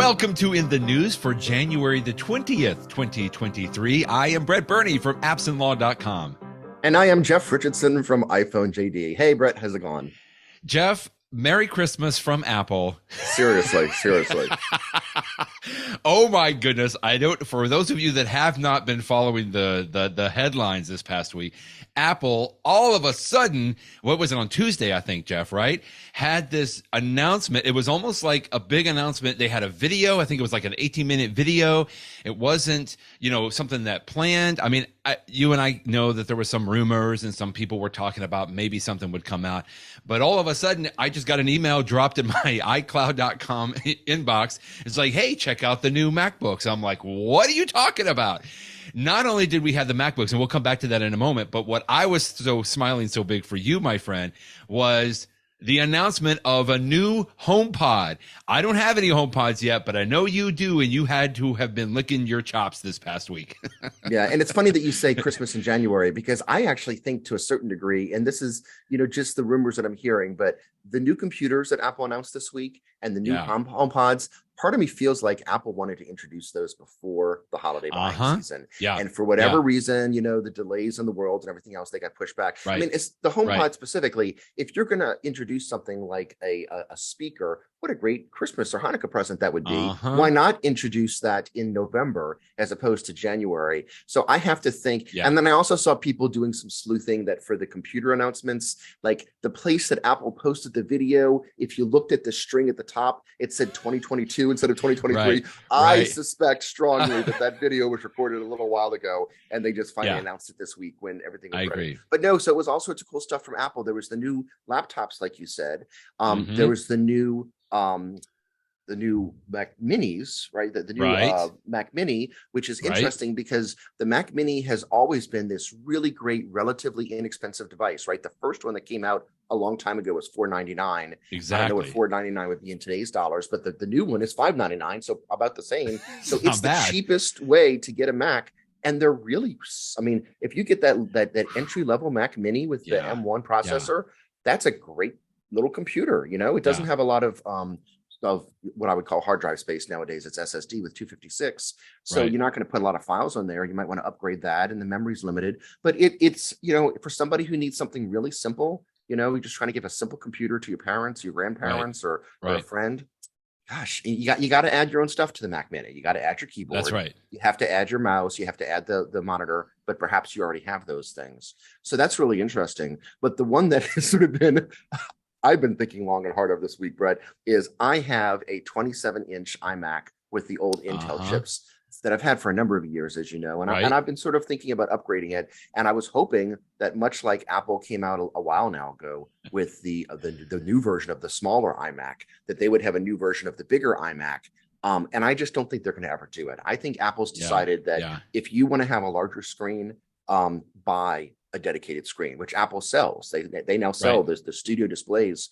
Welcome to In the News for January the 20th, 2023. I am Brett Burney from appsandlaw.com. And I am Jeff Richardson from iPhone JD. Hey, Brett, how's it going? Jeff, Merry Christmas from Apple. Seriously. Oh my goodness. For those of you that have not been following the headlines this past week, Apple all of a sudden, what was it, on Tuesday, I think, Jeff, right? Had this announcement. It was almost like a big announcement. They had a video. I think it was like an 18-minute video. It wasn't, something that planned. I mean, you and I know that there were some rumors and some people were talking about maybe something would come out. But all of a sudden, I just got an email dropped in my iCloud.com inbox. It's like, hey, check out the new MacBooks. I'm like, what are you talking about? Not only did we have the MacBooks, and we'll come back to that in a moment, but what I was so smiling so big for you, my friend, was the announcement of a new HomePod. I don't have any HomePods yet, but I know you do, and you had to have been licking your chops this past week. Yeah, and it's funny that you say Christmas in January, because I actually think to a certain degree, and this is, just the rumors that I'm hearing, but the new computers that Apple announced this week and the new HomePods, part of me feels like Apple wanted to introduce those before the holiday buying season. Yeah. And for whatever reason, the delays in the world and everything else, they got pushed back. Right. I mean, it's the HomePod specifically. If you're going to introduce something like a speaker, what a great Christmas or Hanukkah present that would be. Why not introduce that in November as opposed to January? So I have to think. Yeah. And then I also saw people doing some sleuthing that for the computer announcements, like the place that Apple posted the video, if you looked at the string at the top, it said 2022 instead of 2023. Right. I suspect strongly that video was recorded a little while ago and they just finally announced it this week when everything was ready. Agree. But no, so it was all sorts of cool stuff from Apple. There was the new laptops, like you said. There was the new Mac Minis, right? The new Mac Mini, which is interesting because the Mac Mini has always been this really great, relatively inexpensive device, right? The first one that came out a long time ago was $499. Exactly. I don't know what $499 would be in today's dollars, but the new one is $599, so about the same. So it's the cheapest way to get a Mac. And they're really, I mean, if you get that entry-level Mac Mini with the M1 processor, that's a great little computer. It doesn't have a lot of what I would call hard drive space nowadays. It's SSD with 256. So you're not going to put a lot of files on there. You might want to upgrade that, and the memory's limited. But it's for somebody who needs something really simple, you're just trying to give a simple computer to your parents, your grandparents, or a friend. Gosh, you got to add your own stuff to the Mac Mini. You got to add your keyboard. That's right. You have to add your mouse. You have to add the monitor, but perhaps you already have those things. So that's really interesting. But the one that has sort of been I've been thinking long and hard of this week, Brett, is I have a 27-inch iMac with the old Intel chips that I've had for a number of years, as you know, and I've been sort of thinking about upgrading it. And I was hoping that, much like Apple came out a while now ago with the new version of the smaller iMac, that they would have a new version of the bigger iMac. And I just don't think they're going to ever do it. I think Apple's decided that if you want to have a larger screen, buy a dedicated screen, which Apple sells. They now sell the studio displays,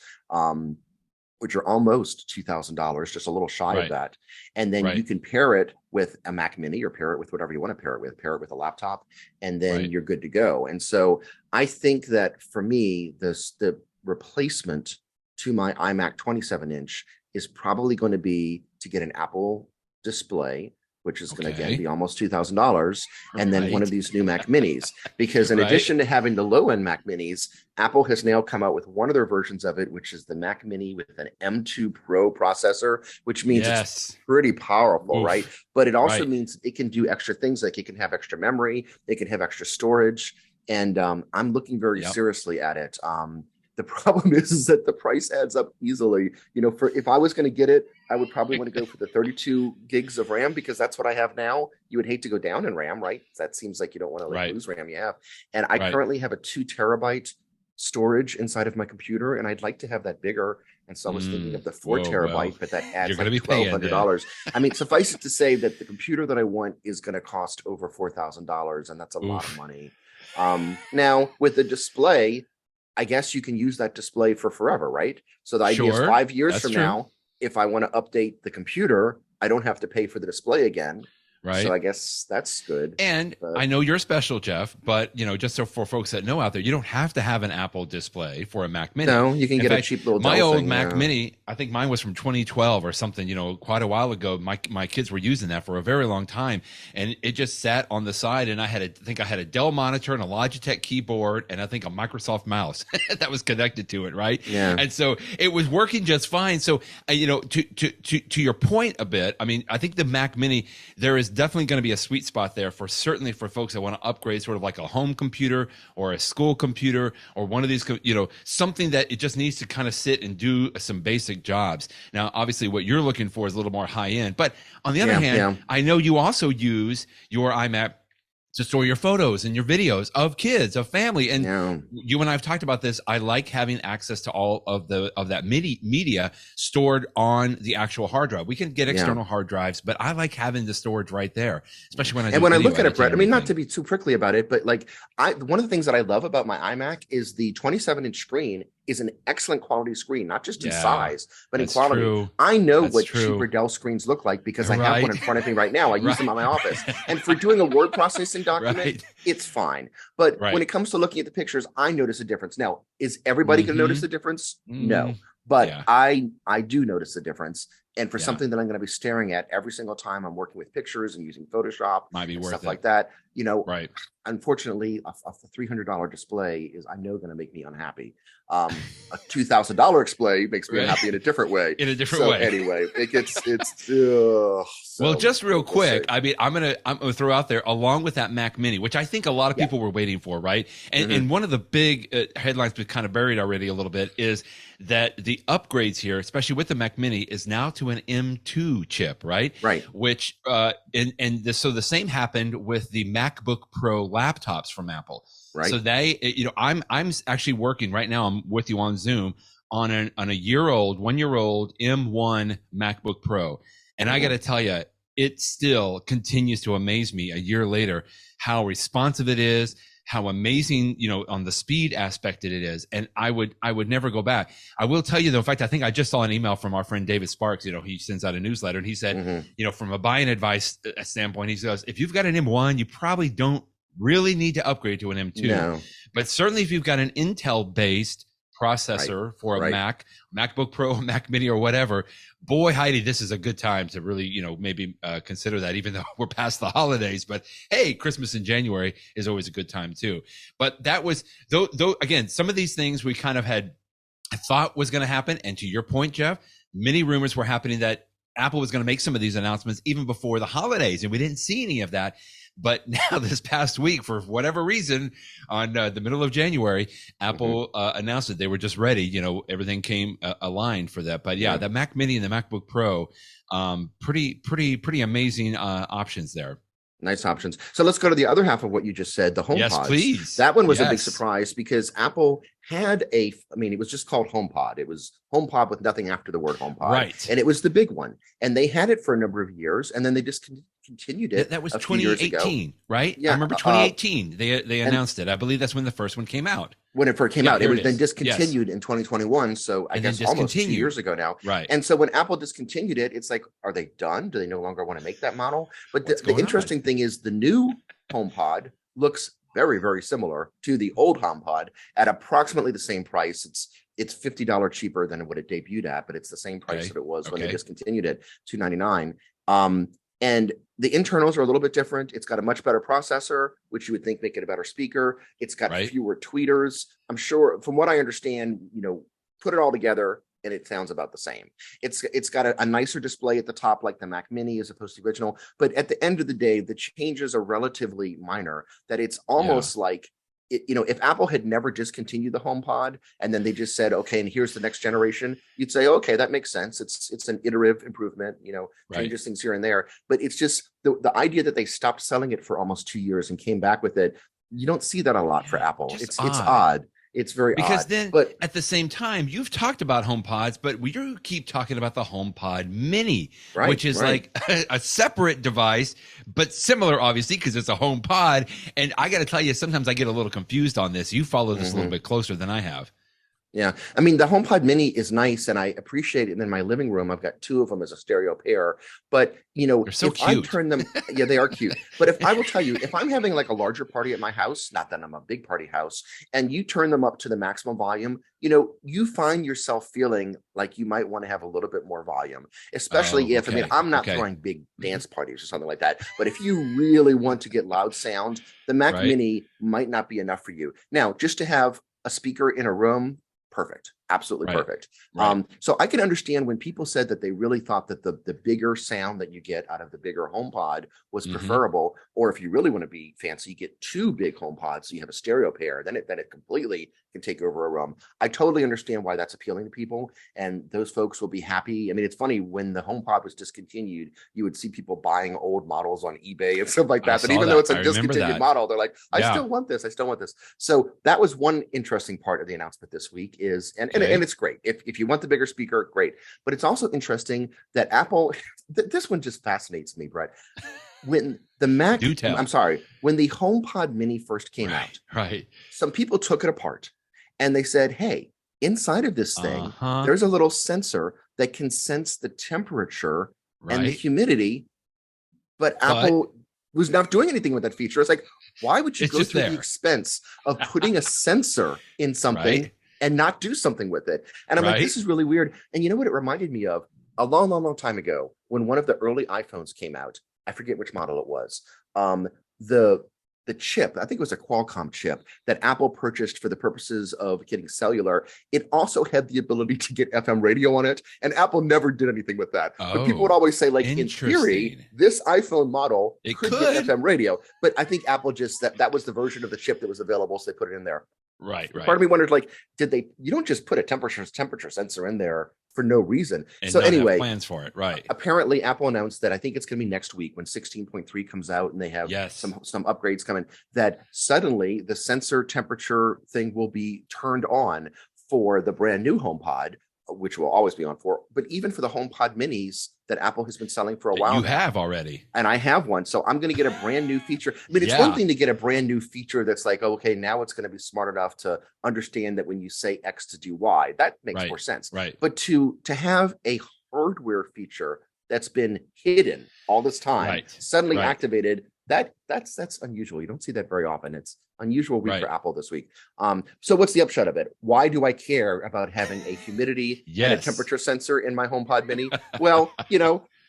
which are almost $2,000, just a little shy of that. And then you can pair it with a Mac Mini or pair it with whatever you want to pair it with a laptop, and then you're good to go. And so I think that for me, the replacement to my iMac 27-inch is probably going to be to get an Apple display, which is going to, again, be almost $2,000, and then one of these new Mac Minis. Because in addition to having the low-end Mac Minis, Apple has now come out with one of their versions of it, which is the Mac Mini with an M2 Pro processor, which means it's pretty powerful, right? But it also means it can do extra things, like it can have extra memory, it can have extra storage, and I'm looking very seriously at it. The problem is that the price adds up easily. If I was going to get it, I would probably want to go for the 32 gigs of RAM, because that's what I have now. You would hate to go down in RAM, right? That seems like you don't want to lose RAM you have. And I currently have a 2 terabyte storage inside of my computer, and I'd like to have that bigger. And so I was thinking of the 4 terabyte, but that adds like $1,200. I mean, suffice it to say that the computer that I want is going to cost over $4,000, and that's a lot of money. Now, with the display, I guess you can use that display for forever, right? So the idea is 5 years from now, if I want to update the computer, I don't have to pay for the display again. Right. So I guess that's good. And I know you're special, Jeff, but just so for folks that know out there, you don't have to have an Apple display for a Mac Mini. No, you can get a cheap little my Dell old thing, Mac Mini, I think mine was from 2012 or something, quite a while ago. My kids were using that for a very long time, and it just sat on the side, and I had a Dell monitor and a Logitech keyboard and I think a Microsoft mouse that was connected to it, right? Yeah. And so it was working just fine. So to your point a bit, I mean, I think the Mac Mini, there is definitely going to be a sweet spot there certainly for folks that want to upgrade sort of like a home computer or a school computer or one of these, something that it just needs to kind of sit and do some basic jobs. Now, obviously what you're looking for is a little more high end, but on the other hand, I know you also use your iMac to store your photos and your videos of kids, of family. And you and I have talked about this. I like having access to all of that media stored on the actual hard drive. We can get external hard drives, but I like having the storage right there, especially when I look at it, Brett, I mean, not to be too prickly about it, but like one of the things that I love about my iMac is the 27-inch screen is an excellent quality screen, not just in size, but in quality. True. I know what cheaper Dell screens look like because I have one in front of me right now. I use them at my office. And for doing a word processing document, it's fine. But when it comes to looking at the pictures, I notice a difference. Now, is everybody going to notice the difference? No. But I do notice the difference. And for something that I'm going to be staring at every single time I'm working with pictures and using Photoshop and stuff like that, unfortunately, a $300 display is, I know, going to make me unhappy. A $2,000 display makes me unhappy in a different way. Anyway, well, just real quick, I mean, I'm gonna throw out there, along with that Mac Mini, which I think a lot of people were waiting for, right? And one of the big headlines we've kind of buried already a little bit is that the upgrades here, especially with the Mac Mini, is now to an M2 chip, right? Right. Which so the same happened with the MacBook Pro laptops from Apple. Right. So I'm actually working right now. I'm with you on Zoom on a 1-year-old M1 MacBook Pro, and I got to tell you, it still continues to amaze me a year later how responsive it is, how amazing on the speed aspect it is, and I would never go back. I will tell you though, in fact, I think I just saw an email from our friend David Sparks. He sends out a newsletter, and he said, from a buying advice standpoint, he says if you've got an M1, you probably don't really need to upgrade to an M2. No. But certainly if you've got an Intel-based processor for a MacBook Pro, Mac Mini, or whatever, boy, Heidi, this is a good time to really, maybe consider that, even though we're past the holidays. But hey, Christmas in January is always a good time too. But that was, though again, some of these things we kind of had thought was going to happen. And to your point, Jeff, many rumors were happening that Apple was going to make some of these announcements even before the holidays, and we didn't see any of that. But now this past week, for whatever reason, on the middle of January, Apple announced that they were just ready. Everything came aligned for that. But the Mac Mini and the MacBook Pro, pretty amazing options there. Nice options. So let's go to the other half of what you just said, the HomePod. Yes, please. That one was a big surprise because Apple had it was just called HomePod. It was HomePod with nothing after the word HomePod. Right. And it was the big one. And they had it for a number of years, and then they just continued it. That was 2018, right? Yeah. I remember 2018. They announced it. I believe that's when the first one came out. When it first came out, it was then discontinued in 2021. So I guess almost 2 years ago now. Right. And so when Apple discontinued it, it's like, are they done? Do they no longer want to make that model? But the interesting thing is the new HomePod looks very, very similar to the old HomePod at approximately the same price. It's $50 cheaper than what it debuted at, but it's the same price that it was when they discontinued it, $299. And the internals are a little bit different. It's got a much better processor, which you would think make it a better speaker. It's got fewer tweeters. I'm sure, from what I understand, put it all together and it sounds about the same. It's got a nicer display at the top, like the Mac Mini as opposed to the original. But at the end of the day, the changes are relatively minor, that it's almost like, if Apple had never discontinued the HomePod and then they just said, okay, and here's the next generation, you'd say, okay, that makes sense. It's an iterative improvement, changes things here and there. But it's just the idea that they stopped selling it for almost 2 years and came back with it. You don't see that a lot for Apple. It's odd. It's very because odd. Then but at the same time, you've talked about HomePods, but we do keep talking about the HomePod Mini, which is like a separate device, but similar, obviously, because it's a HomePod. And I got to tell you, sometimes I get a little confused on this. You follow this a little bit closer than I have. Yeah. I mean, the HomePod Mini is nice and I appreciate it. And in my living room, I've got two of them as a stereo pair. But, They're so if I cute. turn them, yeah, they are cute. But if I will tell you, if I'm having like a larger party at my house, not that I'm a big party house, and you turn them up to the maximum volume, you find yourself feeling like you might want to have a little bit more volume, especially if, I mean, I'm not throwing big dance parties or something like that. But if you really want to get loud sound, the Mac Mini might not be enough for you. Now, just to have a speaker in a room, perfect. Absolutely perfect. So I can understand when people said that they really thought that the bigger sound that you get out of the bigger HomePod was preferable, or if you really want to be fancy, you get two big HomePods, so you have a stereo pair, then it completely can take over a room. I totally understand why that's appealing to people, and those folks will be happy. I mean, it's funny, when the HomePod was discontinued, you would see people buying old models on eBay and stuff like that. But even though it's a discontinued model, they're like, I still want this. I still want this. So that was one interesting part of the announcement this week is, and it's great. If you want the bigger speaker, great. But it's also interesting that Apple, this one just fascinates me, Brett. When the when the HomePod Mini first came out, some people took it apart and they said, hey, inside of this thing, there's a little sensor that can sense the temperature and the humidity, but Apple was not doing anything with that feature. It's like, why would you go through the expense of putting a sensor in something and not do something with it? And I'm like, this is really weird. And you know what it reminded me of? A long, long, long time ago, when one of the early iPhones came out, I forget which model it was. The chip, I think it was a Qualcomm chip that Apple purchased for the purposes of getting cellular. It also had the ability to get FM radio on it, and Apple never did anything with that. But people would always say, like, in theory, this iPhone model could get FM radio. But I think Apple just, that was the version of the chip that was available, so they put it in there. Right. Part of me wondered, like, you don't just put a temperature sensor in there for no reason. And so anyway, plans for it, right? Apparently, Apple announced that, I think it's going to be next week when 16.3 comes out, and they have some upgrades coming, that suddenly the sensor temperature thing will be turned on for the brand new HomePod, which will always be on for, but even for the HomePod Minis that Apple has been selling for a while. You have already. And I have one. So I'm going to get a brand new feature. I mean, it's one thing to get a brand new feature that's like, okay, now it's going to be smart enough to understand that when you say X to do Y, that makes more sense. Right. But to have a hardware feature that's been hidden all this time, suddenly activated, that's unusual. You don't see that very often. It's unusual week for Apple this week. So what's the upshot of it? Why do I care about having a humidity and a temperature sensor in my HomePod Mini? Well,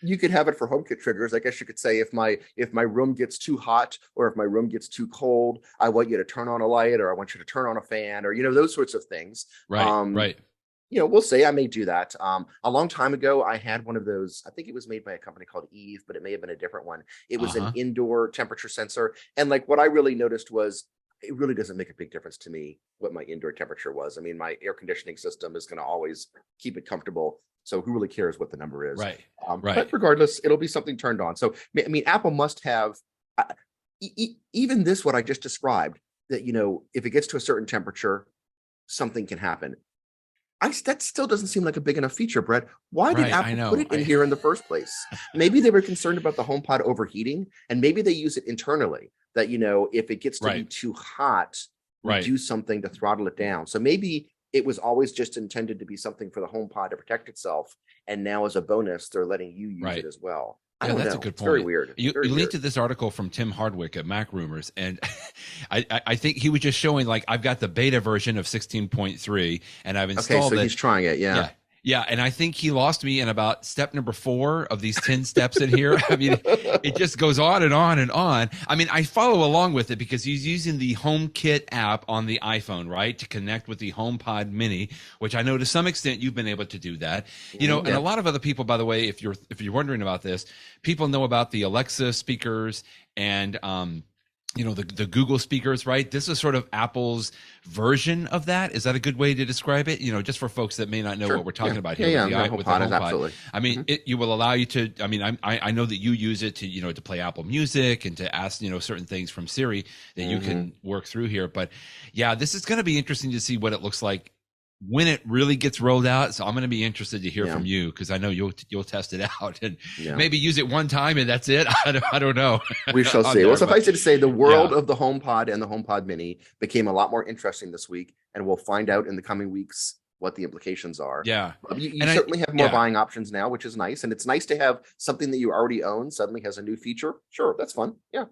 you could have it for HomeKit triggers. I guess you could say, if my room gets too hot or if my room gets too cold, I want you to turn on a light, or I want you to turn on a fan, or those sorts of things. We'll say I may do that. A long time ago, I had one of those. I think it was made by a company called Eve, but it may have been a different one. It was an indoor temperature sensor. And like, what I really noticed was, it really doesn't make a big difference to me what my indoor temperature was. I mean, my air conditioning system is going to always keep it comfortable. So who really cares what the number is? But regardless, it'll be something turned on. So, I mean, Apple must have, even this, what I just described, that, if it gets to a certain temperature, something can happen. That still doesn't seem like a big enough feature, Brett. Why did Apple put it in here in the first place? Maybe they were concerned about the HomePod overheating, and maybe they use it internally, that, if it gets to be too hot, do something to throttle it down. So maybe it was always just intended to be something for the HomePod to protect itself, and now as a bonus, they're letting you use it as well. That's a good point. It's very weird. You linked to this article from Tim Hardwick at MacRumors, and I think he was just showing, like, I've got the beta version of 16.3, and I've installed it. So he's trying it, Yeah, and I think he lost me in about step number 4 of these 10 steps in here. I mean, it just goes on and on and on. I mean, I follow along with it because he's using the HomeKit app on the iPhone, right, to connect with the HomePod Mini, which I know to some extent you've been able to do that. And a lot of other people, by the way, if you're wondering about this, people know about the Alexa speakers and the Google speakers, right? This is sort of Apple's version of that. Is that a good way to describe it? Just for folks that may not know what we're talking about here. With the HomePod. Absolutely. I mean, you will allow you to, I mean, I know that you use it to, to play Apple Music and to ask, certain things from Siri that you can work through here. But yeah, this is going to be interesting to see what it looks like when it really gets rolled out. So I'm going to be interested to hear Yeah. from you, because I know you'll test it out and Yeah. maybe use it one time and that's it. I don't know. We shall on see. there, Well, suffice but it to say, the world yeah. of the HomePod and the HomePod Mini became a lot more interesting this week, and we'll find out in the coming weeks what the implications are. Yeah. You And certainly have more yeah. buying options now, which is nice, and it's nice to have something that you already own suddenly has a new feature. Sure, that's fun. Yeah.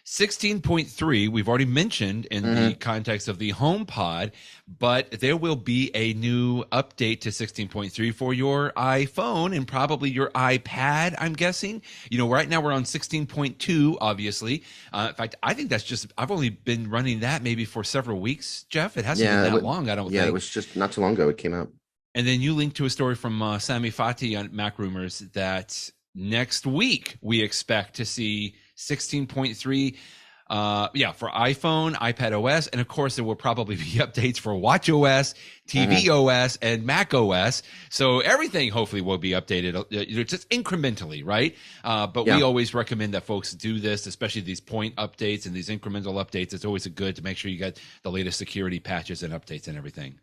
16.3, we've already mentioned in the context of the HomePod, but there will be a new update to 16.3 for your iPhone and probably your iPad, I'm guessing. You know, right now we're on 16.2, obviously. In fact, I think that's just, I've only been running that maybe for several weeks, Jeff. It hasn't been that long, I don't think. Yeah, it was just not too long ago it came out. And then you linked to a story from Sami Fathi on MacRumors that next week we expect to see 16.3 for iPhone, iPad OS, and of course there will probably be updates for watch OS, TV OS, and Mac OS. So everything hopefully will be updated just incrementally, right? But we always recommend that folks do this, especially these point updates and these incremental updates. It's always good to make sure you get the latest security patches and updates and everything.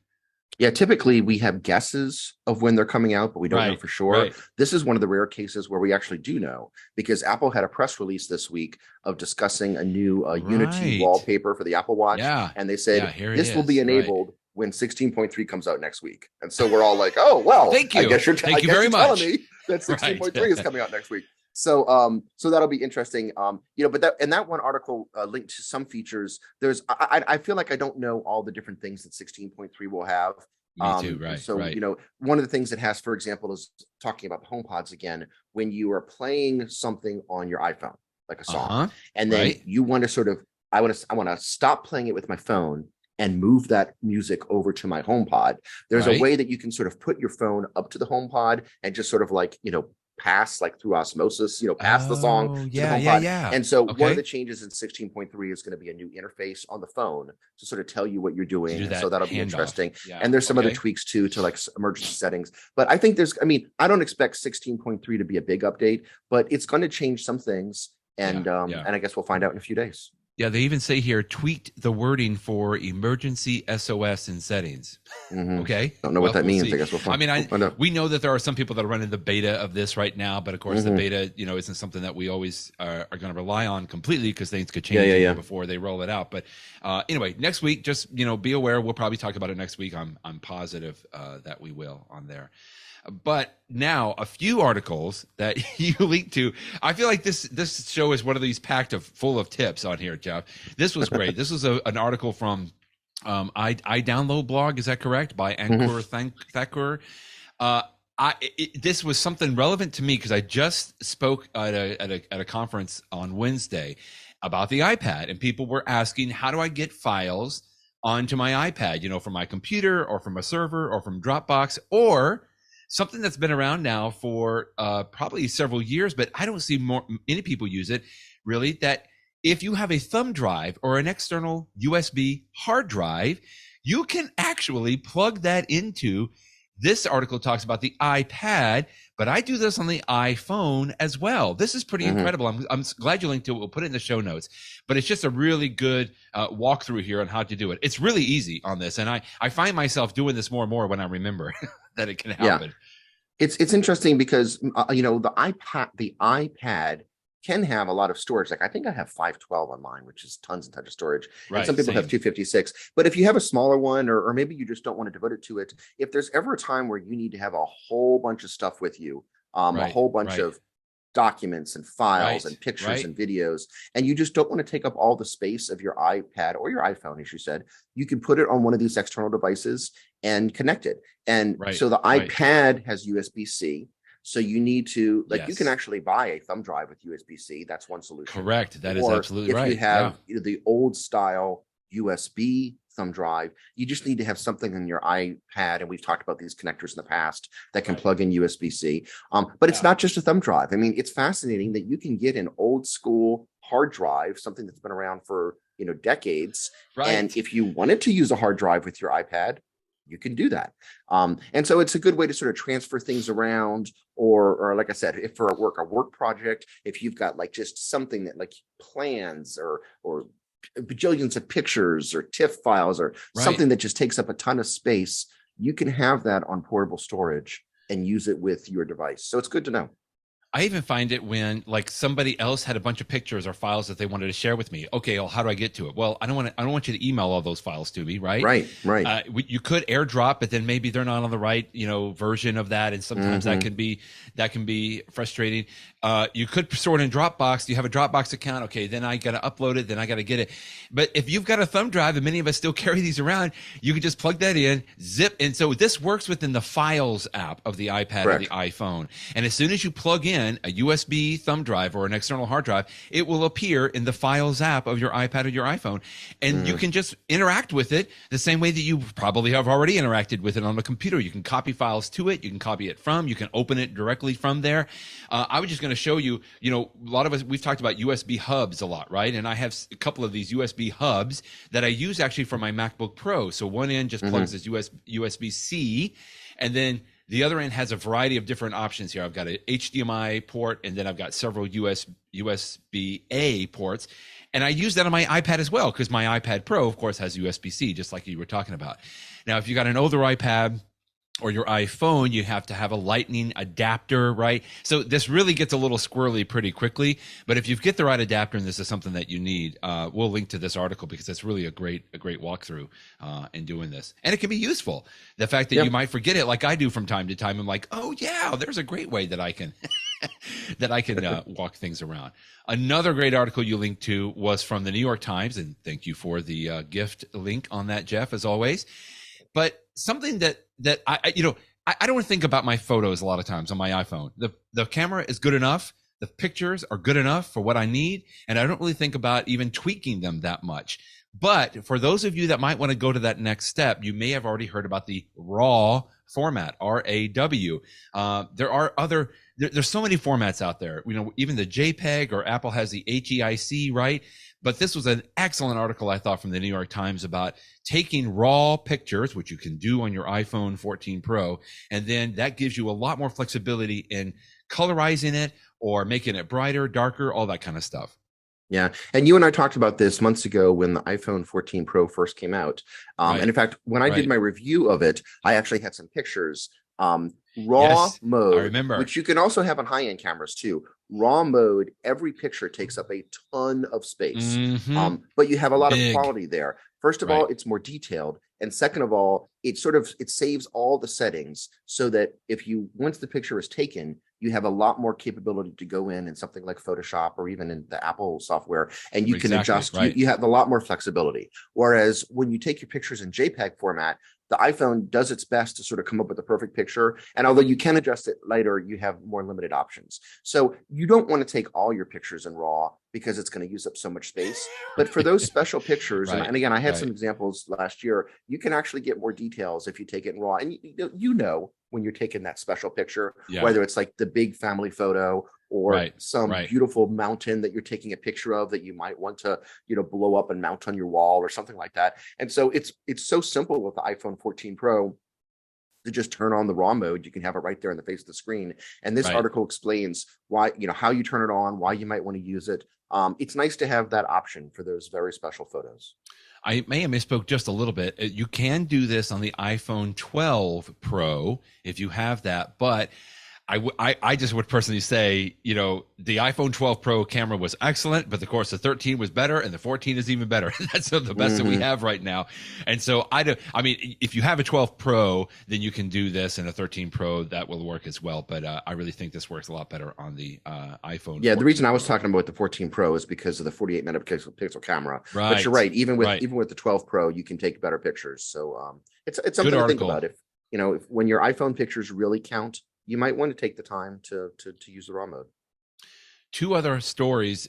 Yeah, typically we have guesses of when they're coming out, but we don't know for sure. Right. This is one of the rare cases where we actually do know, because Apple had a press release this week of discussing a new Unity wallpaper for the Apple Watch. Yeah. And they said this will be enabled when 16.3 comes out next week. And so we're all like, oh, well, thank you. I guess you're Thank you very much. telling me that 16.3 is coming out next week. So so that'll be interesting. But that one article linked to some features. There's I feel like I don't know all the different things that 16.3 will have. Me too, right. So one of the things it has, for example, is talking about the HomePods again, when you are playing something on your iPhone, like a song, and then you want to sort of I want to stop playing it with my phone and move that music over to my HomePod. There's a way that you can sort of put your phone up to the HomePod and just sort of like, pass like through osmosis, pass the song to the HomePod. And so one of the changes in 16.3 is going to be a new interface on the phone to sort of tell you what you're doing. And so that'll be interesting. And there's some other tweaks too, to like emergency settings. But I think I don't expect 16.3 to be a big update, but it's going to change some things. And and I guess we'll find out in a few days. Yeah, they even say here, tweaked the wording for emergency SOS in settings. Okay. Don't know what that means. I guess we'll find out. We know that there are some people that are running the beta of this right now, but of course the beta, isn't something that we always are going to rely on completely, because things could change before they roll it out. But anyway, next week, just, be aware. We'll probably talk about it next week. I'm positive that we will on there. But now a few articles that you linked to. I feel like this show is one of these full of tips on here, Jeff. This was great. This was an article from iDownload blog. Is that correct? By Ankur Thakur. This was something relevant to me because I just spoke at a conference on Wednesday about the iPad, and people were asking, how do I get files onto my iPad? From my computer or from a server or from Dropbox, or something that's been around now for probably several years, but I don't see many people use it, really, that if you have a thumb drive or an external USB hard drive, you can actually plug that into. This article talks about the iPad, but I do this on the iPhone as well. This is pretty incredible. I'm glad you linked to it. We'll put it in the show notes, but it's just a really good walkthrough here on how to do it. It's really easy on this, and I find myself doing this more and more when I remember that it can happen. Yeah. It's interesting because the iPad can have a lot of storage. Like I think I have 512 on mine, which is tons and tons of storage. And some people have 256. But if you have a smaller one, or maybe you just don't want to devote it to it, if there's ever a time where you need to have a whole bunch of stuff with you, a whole bunch of documents and files and pictures and videos, and you just don't want to take up all the space of your iPad or your iPhone, as you said, you can put it on one of these external devices and connect it. And so the iPad has USB-C. So you need to you can actually buy a thumb drive with USB-C. That's one solution. Correct. That is absolutely right. If you have the old style USB thumb drive, you just need to have something on your iPad. And we've talked about these connectors in the past that can plug in USB-C. But it's not just a thumb drive. I mean, it's fascinating that you can get an old school hard drive, something that's been around for decades. And if you wanted to use a hard drive with your iPad, you can do that. And so it's a good way to sort of transfer things around, or like I said, if for a work project, if you've got like just something that like plans or bajillions of pictures or TIFF files or something that just takes up a ton of space, you can have that on portable storage and use it with your device. So it's good to know. I even find it when like somebody else had a bunch of pictures or files that they wanted to share with me. Okay, well, how do I get to it? Well, I don't want you to email all those files to me, right? Right. You could AirDrop, but then maybe they're not on the right, version of that, and sometimes that can be frustrating. You could store it in Dropbox. Do you have a Dropbox account? Okay, then I got to upload it. Then I got to get it. But if you've got a thumb drive, and many of us still carry these around, you can just plug that in, zip, and so this works within the Files app of the iPad or the iPhone. And as soon as you plug in a USB thumb drive or an external hard drive, it will appear in the Files app of your iPad or your iPhone, and you can just interact with it the same way that you probably have already interacted with it on the computer. You can copy files to it. You can copy it from. You can open it directly from there. I was just going to show you. A lot of us, we've talked about USB hubs a lot, right? And I have a couple of these USB hubs that I use actually for my MacBook Pro. So one end just plugs as USB-C, and then the other end has a variety of different options here. I've got an HDMI port, and then I've got several USB-A ports. And I use that on my iPad as well, because my iPad Pro, of course, has USB-C, just like you were talking about. Now, if you got an older iPad or your iPhone, you have to have a lightning adapter, right? So this really gets a little squirrely pretty quickly. But if you get the right adapter, and this is something that you need, we'll link to this article because it's really a great walkthrough in doing this. And it can be useful. The fact that you might forget it, like I do from time to time. I'm like, oh yeah, there's a great way that I can walk things around. Another great article you linked to was from the New York Times, and thank you for the gift link on that, Jeff, as always. But something that I don't think about my photos a lot of times on my iPhone. The camera is good enough. The pictures are good enough for what I need. And I don't really think about even tweaking them that much. But for those of you that might want to go to that next step, you may have already heard about the RAW format, RAW. There's so many formats out there. Even the JPEG, or Apple has the HEIC, right? But this was an excellent article, I thought, from the New York Times about taking raw pictures, which you can do on your iPhone 14 Pro, and then that gives you a lot more flexibility in colorizing it or making it brighter, darker, all that kind of stuff. Yeah. And you and I talked about this months ago when the iPhone 14 Pro first came out. And in fact, when I did my review of it, I actually had some pictures. RAW mode, I remember, which you can also have on high-end cameras too. RAW mode, every picture takes up a ton of space, but you have a lot of quality there. First of all, it's more detailed, and second of all, it saves all the settings so that once the picture is taken, you have a lot more capability to go in something like Photoshop or even in the Apple software, and you can adjust. You have a lot more flexibility. Whereas when you take your pictures in JPEG format, the iPhone does its best to sort of come up with the perfect picture. And although you can adjust it later, you have more limited options. So you don't want to take all your pictures in RAW because it's going to use up so much space. But for those special pictures, and again, I had some examples last year, you can actually get more details if you take it in RAW. And when you're taking that special picture, whether it's like the big family photo or some beautiful mountain that you're taking a picture of that you might want to, blow up and mount on your wall or something like that. And so it's so simple with the iPhone 14 Pro to just turn on the RAW mode. You can have it right there in the face of the screen. And this article explains why, how you turn it on, why you might want to use it. It's nice to have that option for those very special photos. I may have misspoke just a little bit. You can do this on the iPhone 12 Pro if you have that, but I just would personally say, the iPhone 12 Pro camera was excellent, but of course the 13 was better and the 14 is even better. That's the best that we have right now. And so if you have a 12 Pro, then you can do this, and a 13 Pro, that will work as well. But I really think this works a lot better on the iPhone. Yeah, the reason I was talking about the 14 Pro is because of the 48 megapixel camera. Right. But you're right. Even with the 12 Pro, you can take better pictures. So it's something to think about. If when your iPhone pictures really count, you might want to take the time to use the RAW mode. Two other stories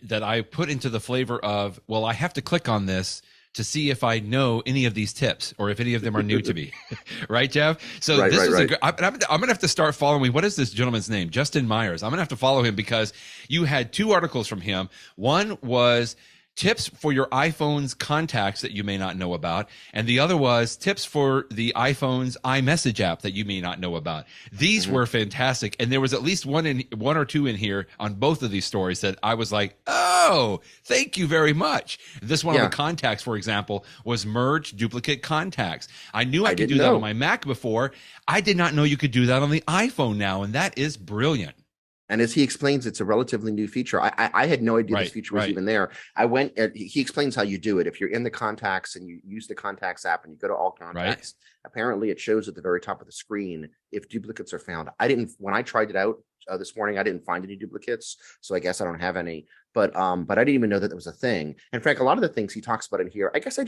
that I put into the flavor of, well, I have to click on this to see if I know any of these tips or if any of them are new to me. Right, Jeff? So I'm going to have to start following. What is this gentleman's name? Justin Meyers. I'm going to have to follow him because you had two articles from him. One was tips for your iPhone's contacts that you may not know about. And the other was tips for the iPhone's iMessage app that you may not know about. These were fantastic. And there was at least one or two in here on both of these stories that I was like, oh, thank you very much. This one of the contacts, for example, was merge duplicate contacts. I knew I could do that on my Mac before. I did not know you could do that on the iPhone now. And that is brilliant. And as he explains, it's a relatively new feature. I had no idea this feature was even there. He explains how you do it. If you're in the contacts and you use the contacts app and you go to all contacts, apparently it shows at the very top of the screen if duplicates are found. When I tried it out this morning, I didn't find any duplicates. So I guess I don't have any, but I didn't even know that was a thing. And Frank, a lot of the things he talks about in here, I guess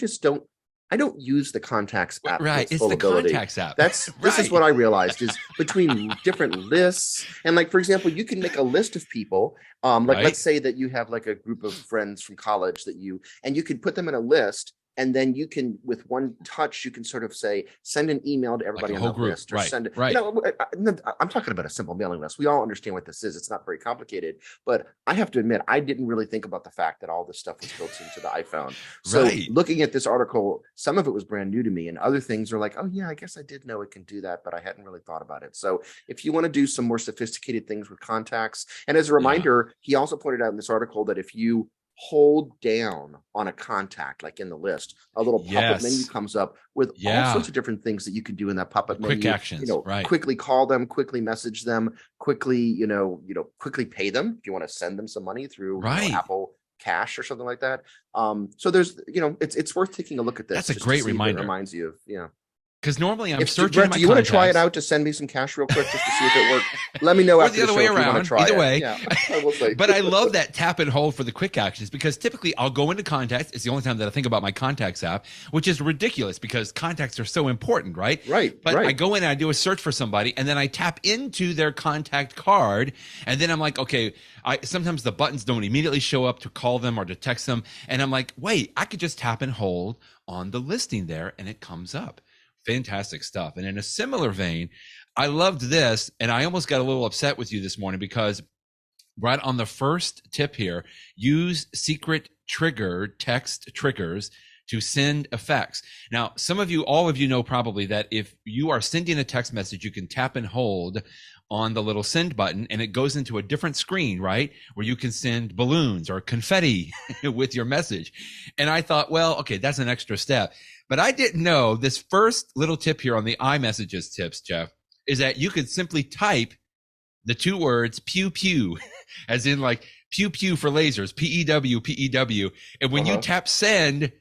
I don't use the contacts app. Right. It's the contacts app. This is what I realized is between different lists. And like, for example, you can make a list of people. Let's say that you have like a group of friends from college and you can put them in a list. And then you can, with one touch, you can sort of say, send an email to everybody on the list, or send it. I'm talking about a simple mailing list. We all understand what this is. It's not very complicated, but I have to admit, I didn't really think about the fact that all this stuff was built into the iPhone. So looking at this article, some of it was brand new to me, and other things are like, oh yeah, I guess I did know it can do that, but I hadn't really thought about it. So if you want to do some more sophisticated things with contacts, and as a reminder, he also pointed out in this article that if you hold down on a contact, like in the list, a little pop-up menu comes up with all sorts of different things that you can do in that pop-up menu. Quick actions, quickly call them, quickly message them, quickly, quickly pay them if you want to send them some money through Apple Cash or something like that. So there's, it's worth taking a look at this. That's a great reminder. It reminds you of, because normally I'm searching my do you want to try it out to send me some cash real quick just to see if it works? Let me know after the show if you want to try it. Either way. Yeah, I will say. But I love that tap and hold for the quick actions, because typically I'll go into contacts. It's the only time that I think about my contacts app, which is ridiculous because contacts are so important, right? But I go in and I do a search for somebody, and then I tap into their contact card, and then I'm like, okay, sometimes the buttons don't immediately show up to call them or to text them, and I'm like, wait, I could just tap and hold on the listing there, and it comes up. Fantastic stuff. And in a similar vein, I loved this, and I almost got a little upset with you this morning because right on the first tip here, use secret text triggers to send effects. Now, all of you know probably that if you are sending a text message, you can tap and hold on the little send button and it goes into a different screen, right? Where you can send balloons or confetti with your message. And I thought, well, okay, that's an extra step. But I didn't know this first little tip here on the iMessages tips, Jeff, is that you could simply type the two words pew pew, as in like pew pew for lasers, P-E-W, P-E-W. And when you tap send,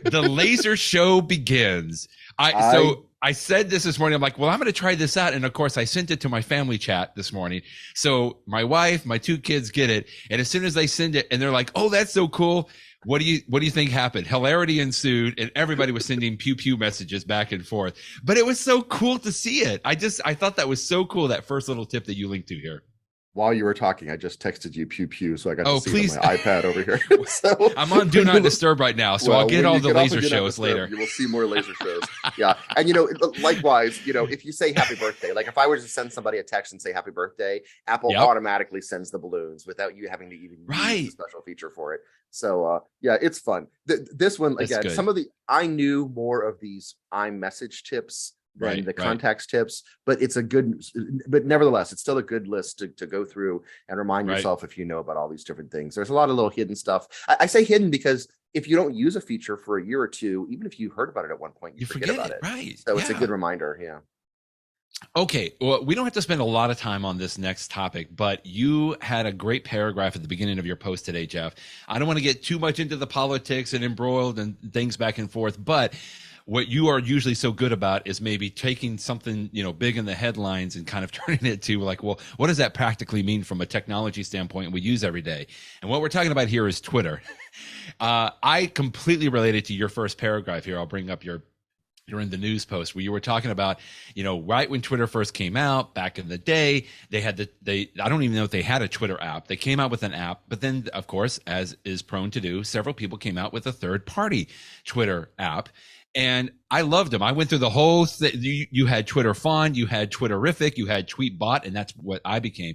the laser show begins. I said this morning. I'm like, well, I'm going to try this out. And of course, I sent it to my family chat this morning. So my wife, my two kids get it. And as soon as they send it and they're like, oh, that's so cool. What do you think happened? Hilarity ensued, and everybody was sending pew pew messages back and forth. But it was so cool to see it. I thought that was so cool, that first little tip that you linked to here. While you were talking, I just texted you pew pew, so I got to see it on my iPad over here. So I'm on Do Not Disturb right now, so I'll get all the laser shows later. You will see more laser shows. Yeah, and likewise, if you say happy birthday, like if I were to send somebody a text and say happy birthday, Apple automatically sends the balloons without you having to even use a special feature for it. So it's fun. This one again, I knew more of these iMessage tips than the contacts tips, but but nevertheless, it's still a good list to go through and remind yourself if you know about all these different things. There's a lot of little hidden stuff. I say hidden because if you don't use a feature for a year or two, even if you heard about it at one point, you forget about it. Right. So it's a good reminder. Yeah. Okay, well, we don't have to spend a lot of time on this next topic, but you had a great paragraph at the beginning of your post today, Jeff. I don't want to get too much into the politics and embroiled and things back and forth, but what you are usually so good about is maybe taking something, big in the headlines and kind of turning it to like, well, what does that practically mean from a technology standpoint we use every day? And what we're talking about here is Twitter. I completely related to your first paragraph here. I'll bring up during the news post where you were talking about, right when Twitter first came out back in the day, I don't even know if they had a Twitter app. They came out with an app, but then of course, as is prone to do, several people came out with a third party Twitter app. And I loved them. I went through the whole you had Twitter Fun, you had Twitterific, you had Tweetbot, and that's what I became.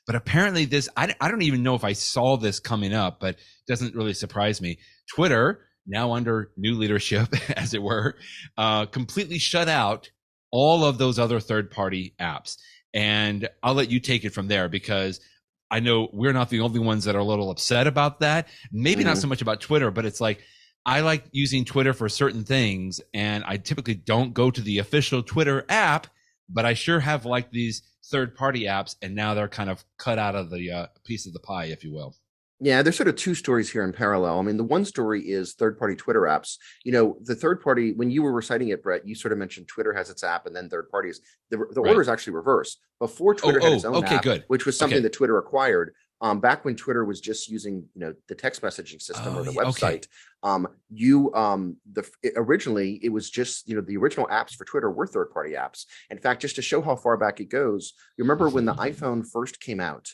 But apparently I don't even know if I saw this coming up, but it doesn't really surprise me. Twitter, now under new leadership, as it were, completely shut out all of those other third-party apps. And I'll let you take it from there, because I know we're not the only ones that are a little upset about that. Maybe not so much about Twitter, but it's like, I like using Twitter for certain things, and I typically don't go to the official Twitter app, but I sure have like these third-party apps, and now they're kind of cut out of the piece of the pie, if you will. Yeah, there's sort of two stories here in parallel. I mean, the one story is third-party Twitter apps. The third-party, when you were reciting it, Brett, you sort of mentioned Twitter has its app and then third parties. The order is actually reversed. Before Twitter had its own app, which was something that Twitter acquired, back when Twitter was just using, the text messaging system or the website, originally it was just, the original apps for Twitter were third-party apps. In fact, just to show how far back it goes, you remember when the iPhone first came out,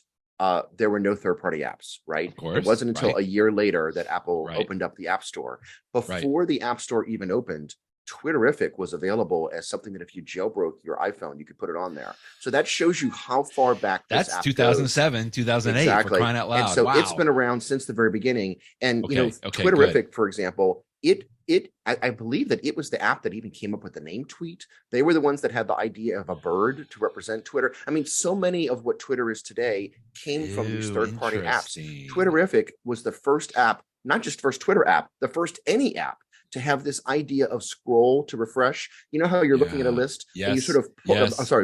there were no third-party apps, right? It wasn't until a year later that Apple opened up the App Store. Before the App Store even opened, Twitterific was available as something that if you jailbroke your iPhone, you could put it on there. So that shows you how far back this app 2007, goes. 2008, exactly. For crying out loud. And so it's been around since the very beginning. And, Twitterific, for example, I believe that it was the app that even came up with the name Tweet. They were the ones that had the idea of a bird to represent Twitter. I mean, so many of what Twitter is today came from these third-party apps. Twitterific was the first app, not just first Twitter app, the first any app to have this idea of scroll to refresh. You know how you're looking at a list and you sort of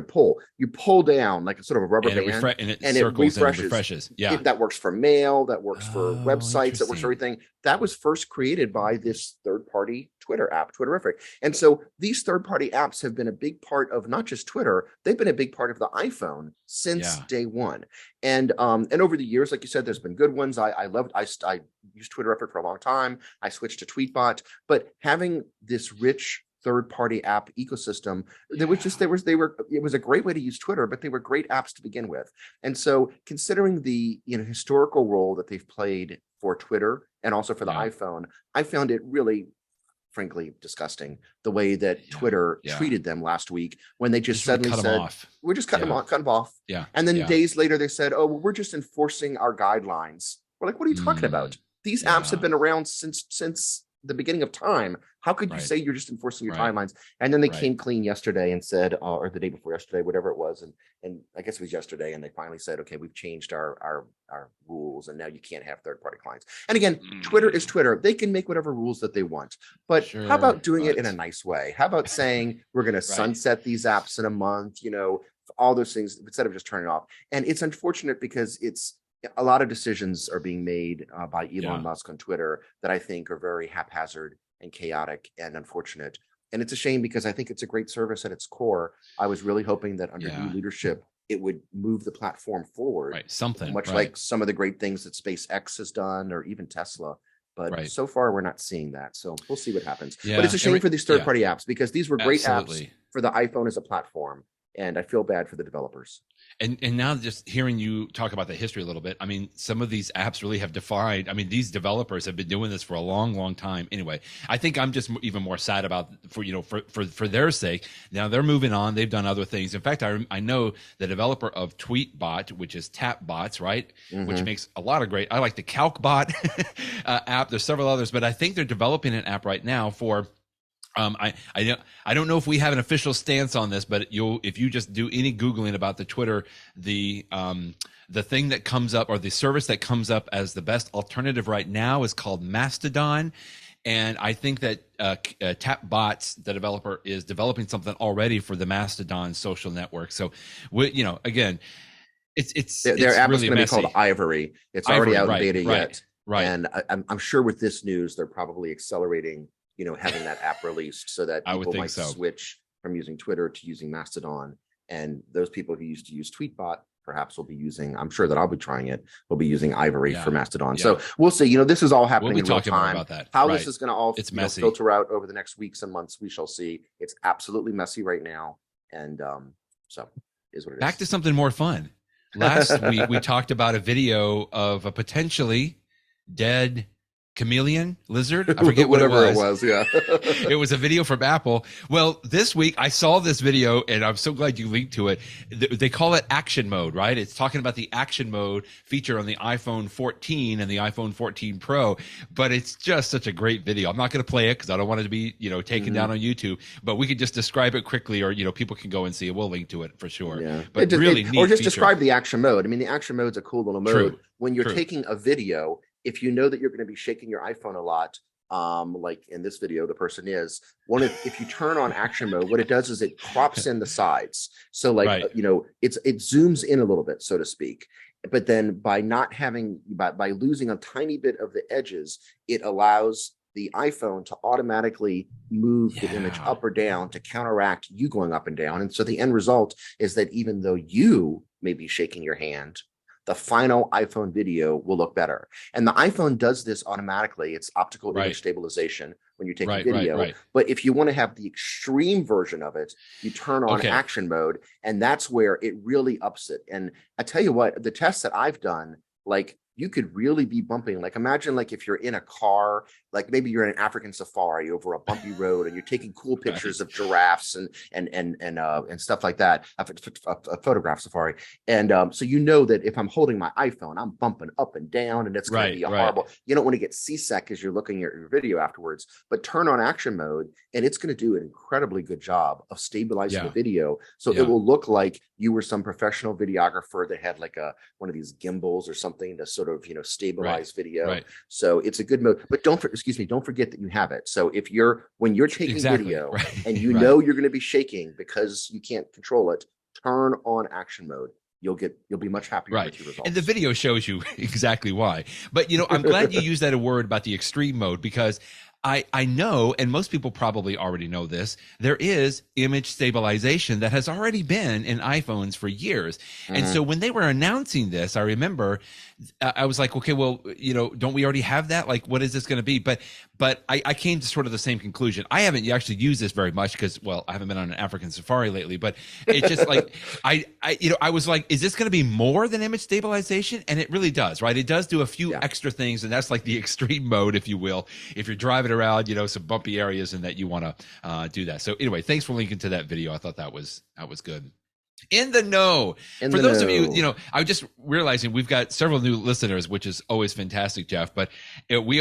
pull. You pull down like a sort of a rubber band, and it refreshes. Yeah, that works for mail, that works for websites, that works for everything. That was first created by this third-party Twitter app, Twitterific. And so these third-party apps have been a big part of not just Twitter, they've been a big part of the iPhone since day one. And over the years, like you said, there's been good ones. I used Twitterific for a long time. I switched to Tweetbot, but having this rich third-party app ecosystem, it was a great way to use Twitter, but they were great apps to begin with. And so considering the historical role that they've played for Twitter and also for the iPhone, I found it really, frankly, disgusting the way that Twitter treated them last week when they just suddenly said, we're just cutting them off. Yeah. And then days later they said, oh, well, we're just enforcing our guidelines. We're like, what are you talking about? These apps have been around since the beginning of time. How could you say you're just enforcing your timelines? And then they came clean yesterday and said, or the day before yesterday, whatever it was, and I guess it was yesterday, and they finally said, okay, we've changed our rules, and now you can't have third-party clients. And again, Twitter is Twitter. They can make whatever rules that they want, but how about doing it in a nice way? How about saying we're going to sunset these apps in a month? All those things instead of just turning it off. And it's unfortunate because a lot of decisions are being made by Elon Musk on Twitter that I think are very haphazard and chaotic and unfortunate. And it's a shame because I think it's a great service at its core. I was really hoping that under new leadership, it would move the platform forward. Much like some of the great things that SpaceX has done or even Tesla. But so far, we're not seeing that. So we'll see what happens. Yeah. But it's a shame for these third-party apps because these were great apps for the iPhone as a platform. And I feel bad for the developers. And now just hearing you talk about the history a little bit, I mean, some of these apps really have defied. I mean, these developers have been doing this for a long, long time. Anyway, I think I'm just even more sad about for their sake. Now they're moving on. They've done other things. In fact, I know the developer of Tweetbot, which is Tapbots, right? Which makes a lot of great. I like the CalcBot app. There's several others, but I think they're developing an app right now for. I don't know if we have an official stance on this, but if you just do any Googling about the Twitter, the thing that comes up or the service that comes up as the best alternative right now is called Mastodon. And I think that Tapbots, the developer, is developing something already for the Mastodon social network. So, again, their app is going to be called Ivory. It's already out in beta yet. Right. And I'm sure with this news, they're probably accelerating having that app released so that people might switch from using Twitter to using Mastodon. And those people who used to use Tweetbot perhaps will be using, I'm sure that I'll be trying it, will be using Ivory for Mastodon. So we'll see. This is all happening in real time. About that. How this is going to all filter out over the next weeks and months, we shall see. It's absolutely messy right now. And so is what it is. Back to something more fun. Last week, we talked about a video of a potentially dead chameleon lizard. I forget what Whatever it was. Yeah. It was a video from Apple. Well, this week I saw this video and I'm so glad you linked to it. They call it action mode, right? It's talking about the action mode feature on the iPhone 14 and the iPhone 14 Pro, but it's just such a great video. I'm not going to play it because I don't want it to be, taken down on YouTube, but we could just describe it quickly, or, people can go and see it. We'll link to it for sure. Yeah. But really neat or just feature. describe the action mode. I mean, the action mode's a cool little mode. True. When you're True. taking a video, if you know that you're going to be shaking your iPhone a lot, like in this video, the person is if you turn on action mode, what it does is it crops in the sides. So like, Right. it zooms in a little bit, so to speak. But then by losing a tiny bit of the edges, it allows the iPhone to automatically move the image up or down to counteract you going up and down. And so the end result is that even though you may be shaking your hand, the final iPhone video will look better. And the iPhone does this automatically. It's optical image stabilization when you're taking video. Right. But if you want to have the extreme version of it, you turn on action mode, and that's where it really ups it. And I tell you what, the tests that I've done, like, you could really be bumping. Like, imagine like if you're in a car, like maybe you're in an African safari over a bumpy road, and you're taking cool pictures of giraffes and stuff like that, a photograph safari. And so that if I'm holding my iPhone, I'm bumping up and down, and it's going to be horrible. You don't want to get seasick as you're looking at your video afterwards. But turn on action mode, and it's going to do an incredibly good job of stabilizing the video, so it will look like you were some professional videographer that had like one of these gimbals or something to sort of stabilize video. So it's a good mode. But don't forget that you have it. So when you're taking video and know you're going to be shaking because you can't control it, turn on action mode. You'll be much happier with your results. And the video shows you exactly why. But I'm glad you used that word about the extreme mode, because I know, and most people probably already know this, there is image stabilization that has already been in iPhones for years. And so when they were announcing this, I remember I was like, okay, well, don't we already have that? Like, what is this going to be? But I came to sort of the same conclusion. I haven't actually used this very much because, well, I haven't been on an African safari lately, but it's just like, I was like, is this going to be more than image stabilization? And it really does, right? It does do a few extra things, and that's like the extreme mode, if you will, if you're driving around, some bumpy areas and that you want to do that. So anyway, thanks for linking to that video. I thought that was good. In the know. For those of you, I was just realizing we've got several new listeners, which is always fantastic, Jeff. But we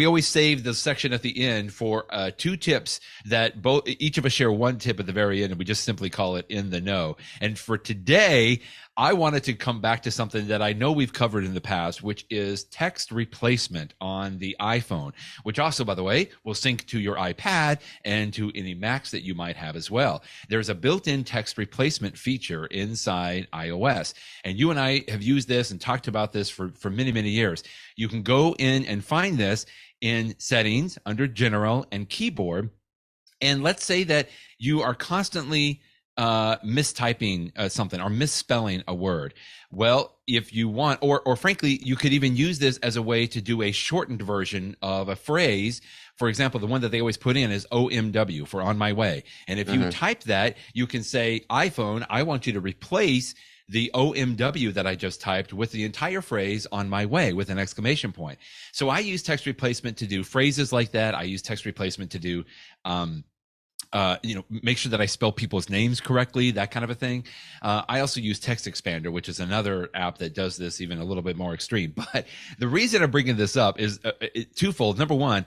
always save the section at the end for 2 tips that each of us share one tip at the very end, and we just simply call it In the Know. And for today, I wanted to come back to something that I know we've covered in the past, which is text replacement on the iPhone, which also, by the way, will sync to your iPad and to any Macs that you might have as well. There's a built-in text replacement feature inside iOS, and you and I have used this and talked about this for many, many years. You can go in and find this in Settings under General and Keyboard, and let's say that you are constantly mistyping something or misspelling a word. Well, if you want, or frankly, you could even use this as a way to do a shortened version of a phrase. For example, the one that they always put in is OMW, for on my way. And if you type that, you can say, iPhone, I want you to replace the OMW that I just typed with the entire phrase on my way with an exclamation point. So I use text replacement to do phrases like that. I use text replacement to do, make sure that I spell people's names correctly, that kind of a thing. I also use Text Expander, which is another app that does this even a little bit more extreme. But the reason I'm bringing this up is twofold. Number one,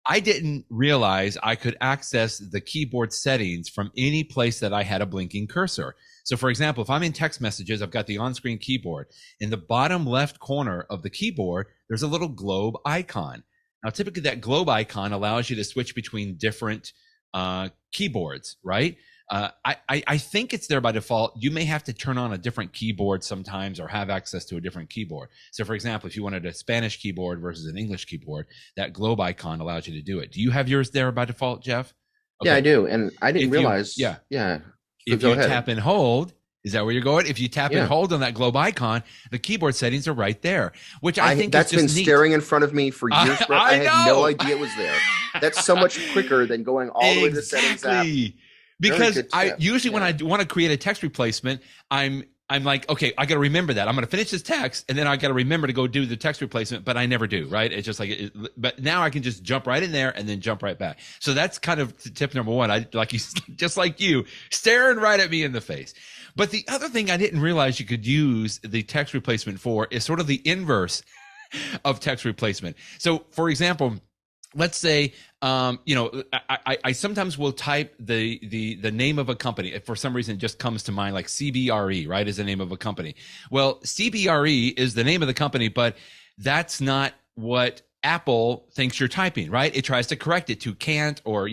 I didn't realize I could access the keyboard settings from any place that I had a blinking cursor. So for example, if I'm in text messages, I've got the on-screen keyboard. In the bottom left corner of the keyboard, there's a little globe icon. Now, typically that globe icon allows you to switch between different keyboards, right? I think it's there by default. You may have to turn on a different keyboard sometimes or have access to a different keyboard. So for example, if you wanted a Spanish keyboard versus an English keyboard, that globe icon allows you to do it. Do you have yours there by default, Jeff? Okay. Yeah, I do. And I didn't realize. Yeah. So if you tap and hold, is that where you're going? If you tap and hold on that globe icon, the keyboard settings are right there, which I think that's is just been neat. staring in front of me for years. I had no idea it was there. That's so much quicker than going all the way to the settings app. Because I usually when I want to create a text replacement, I'm I'm like, okay, I got to remember that. I'm going to finish this text, and then I got to remember to go do the text replacement, but I never do, right? It's just like, but now I can just jump right in there and then jump right back. So that's kind of tip number one. I like you, just like you, staring right at me in the face. But the other thing I didn't realize you could use the text replacement for is sort of the inverse of text replacement. So, for example, let's say, I sometimes will type the name of a company. If for some reason it just comes to mind, like CBRE, right, is the name of a company. Well, CBRE is the name of the company, but that's not what Apple thinks you're typing, right? It tries to correct it to can't, or,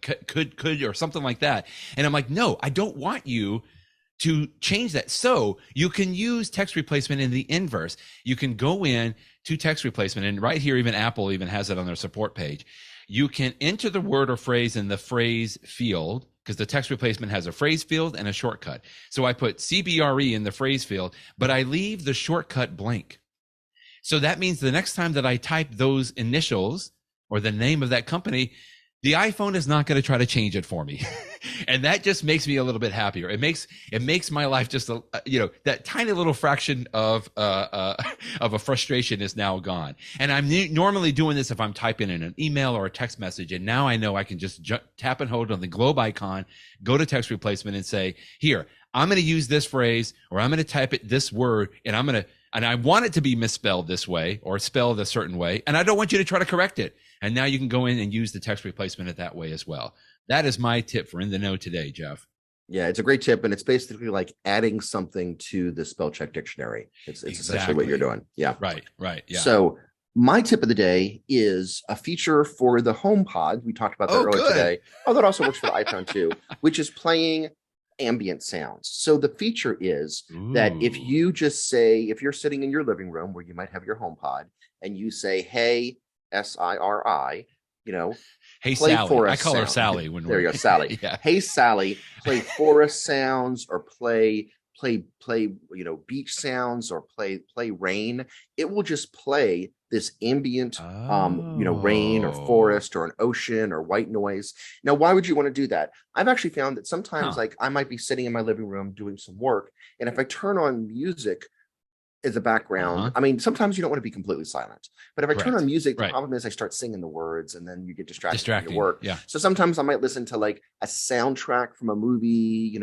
could, or something like that. And I'm like, no, I don't want you to change that. So you can use text replacement in the inverse. You can go in to text replacement, and right here, even Apple even has it on their support page. You can enter the word or phrase in the phrase field, because the text replacement has a phrase field and a shortcut. So I put CBRE in the phrase field, but I leave the shortcut blank. So that means the next time that I type those initials or the name of that company, the iPhone is not going to try to change it for me. And that just makes me a little bit happier. It makes my life just that tiny little fraction of a frustration is now gone. And I'm normally doing this if I'm typing in an email or a text message. And now I know I can just tap and hold on the globe icon, go to text replacement and say, here, I'm going to use this phrase, or I'm going to type it this word, and I want it to be misspelled this way or spelled a certain way. And I don't want you to try to correct it. And now you can go in and use the text replacement that way as well. That is my tip for In the Know today, Jeff. Yeah, it's a great tip. And it's basically like adding something to the spell check dictionary. It's essentially what you're doing. Yeah. Right. Yeah. So my tip of the day is a feature for the HomePod. We talked about that earlier today. Oh, that also works for the iPhone too, which is playing ambient sounds. So the feature is that if you just say, if you're sitting in your living room where you might have your HomePod and you say, hey, SIRI, hey play Sally. forest I call her sound. Sally there you go, Sally. Yeah. Hey Sally, play forest sounds, or play beach sounds, or play rain. It will just play this ambient rain or forest or an ocean or white noise. Now, why would you want to do that? I've actually found that sometimes like I might be sitting in my living room doing some work, and if I turn on music as a background, I mean, sometimes you don't want to be completely silent, but if I turn on music, the problem is I start singing the words and then you get distracted from your work. Yeah. So sometimes I might listen to like a soundtrack from a movie,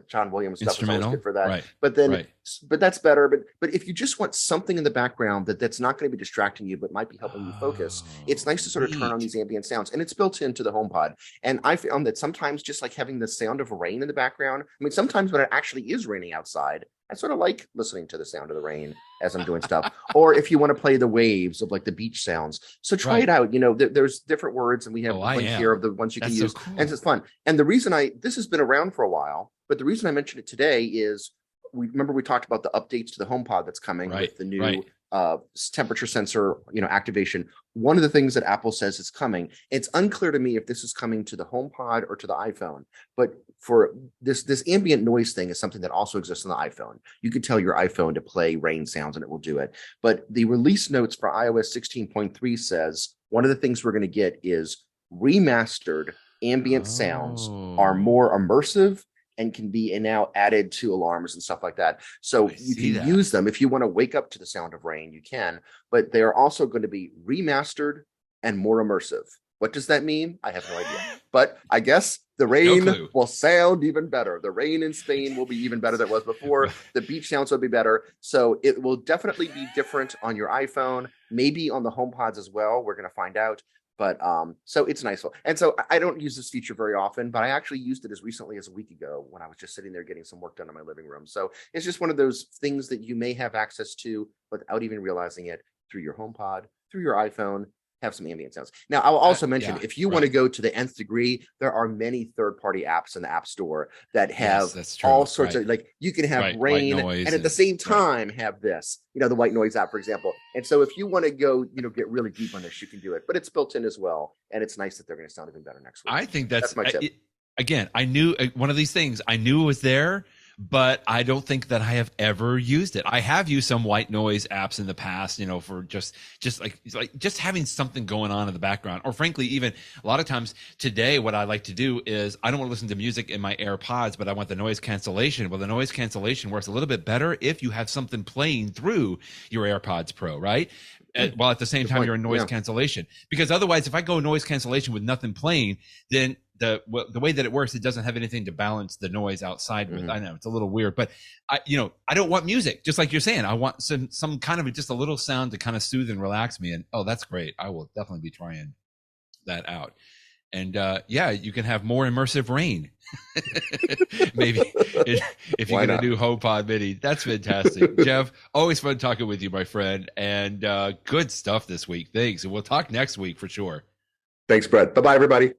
John Williams stuff is always good for that. Right. But then, but that's better. But if you just want something in the background that's not going to be distracting you, but might be helping you focus, it's nice to sort of turn on these ambient sounds, and it's built into the HomePod. And I found that sometimes just like having the sound of rain in the background, I mean, sometimes when it actually is raining outside, I sort of like listening to the sound of the rain as I'm doing stuff. Or if you want to play the waves of like the beach sounds. So try it out. There's different words, and we have one here of the ones you can use. So cool. And it's fun. And the reason this has been around for a while, but the reason I mentioned it today is we talked about the updates to the HomePod that's coming with the new temperature sensor, activation. One of the things that Apple says is coming, it's unclear to me if this is coming to the HomePod or to the iPhone, but for this ambient noise thing is something that also exists on the iPhone. You could tell your iPhone to play rain sounds and it will do it. But the release notes for iOS 16.3 says one of the things we're going to get is remastered ambient sounds are more immersive and can be now added to alarms and stuff like that. So you can use them. If you want to wake up to the sound of rain, you can, but they are also going to be remastered and more immersive. What does that mean? I have no idea. But I guess the rain will sound even better. The rain in Spain will be even better than it was before. The beach sounds will be better. So it will definitely be different on your iPhone, maybe on the HomePods as well. We're going to find out. But so it's nice. And so I don't use this feature very often, but I actually used it as recently as a week ago when I was just sitting there getting some work done in my living room. So it's just one of those things that you may have access to without even realizing it through your HomePod, through your iPhone. Have some ambient sounds. Now, I will also mention, if you want to go to the nth degree, there are many third-party apps in the App Store that have all sorts of, like, you can have rain and at the same time have this, the white noise app, for example. And so if you want to go, get really deep on this, you can do it. But it's built in as well. And it's nice that they're going to sound even better next week. I think that's my tip. Again, I knew one of these things, I knew it was there, but I don't think that I have ever used it. I have used some white noise apps in the past, for just having something going on in the background, or frankly, even a lot of times today, what I like to do is I don't want to listen to music in my AirPods, but I want the noise cancellation. Well, the noise cancellation works a little bit better if you have something playing through your AirPods Pro, right? While at the same time you're in noise cancellation, because otherwise, if I go noise cancellation with nothing playing, then the way that it works, it doesn't have anything to balance the noise outside with. I know it's a little weird, but I don't want music, just like you're saying. I want some kind of just a little sound to kind of soothe and relax me. And that's great. I will definitely be trying that out. And you can have more immersive rain. Maybe if you're going to do HomePod Mini. That's fantastic. Jeff, always fun talking with you, my friend. And good stuff this week. Thanks. And we'll talk next week for sure. Thanks, Brett. Bye-bye, everybody.